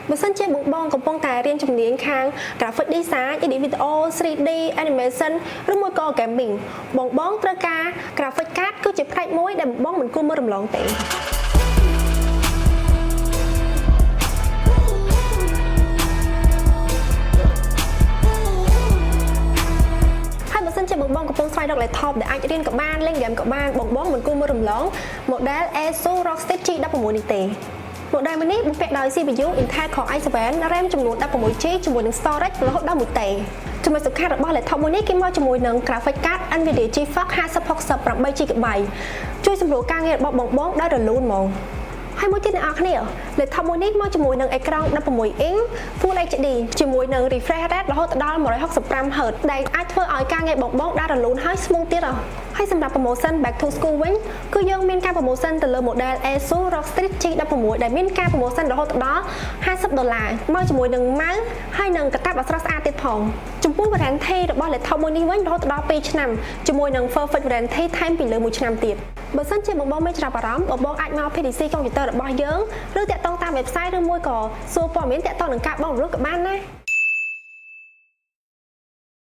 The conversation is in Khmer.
បើសិនជាបងកំពុងតែរៀនជំនាញខាង graphic design edit video 3D animation ឬមួយក៏ gaming បងត្រូវការ graphic card គឺជាផ្នែកមួយដែលបងមិនគួរមើលរំលងទេជាបងកំពុងស្វែងរក laptop ដែលអាចរៀនក៏បានលេង game ក៏បានបងមិនគួរមើលរំលង model Asus ROG Strix G16 នេះទេ model នេះបំពាក់ដោយ CPU Intel Core i7 RAM ចំនួន 16GB ជាមួយនឹង storage រហូតដល់ 1TB ចំណុចសំខាន់របស់ laptop មួយនេះគេមកជាមួយនឹង graphic card Nvidia GeForce 5060 8GB ជួយសម្រួលការងាររបស់បងដោយរលូនហ្មងហើយមួយទៀតអ្នកនរគ្នា laptop មួយនេះមកជាមួយនឹងអេក្រង់ 16 inch Full HD ជាមួយនឹង refresh rate រហូតដល់ 165Hz ដែលអាចធ្វើឲ្យការងារបងបានរលូនហើយ smooth ទៀតហើយសម្រាប់ promotion back to school វិញគឺយើងមានការ promotion ទៅលើ model Asus ROG Strix G16 ដែលមានការ promotion រហូតដល់$50មកជាមួយនឹង mouse ហើយនឹងកាតាបអស្រស់ស្អាតទៀតផងចំពោះ warranty របស់ laptop មួយនេះវិញរហូតដល់ 2 ឆ្នាំជាមួយនឹង perfect warranty ថែមពីលើ 1 ឆ្នាំទៀតបើសិនជាបងមានចំណាប់អារម្មណ៍បងអាចមក PDC computer របស់យើងឬតាក់ទងតាម website ឬមួយក៏សួរព័ត៌មានតាក់ទងនឹងការបង់រំលោះក៏បានណា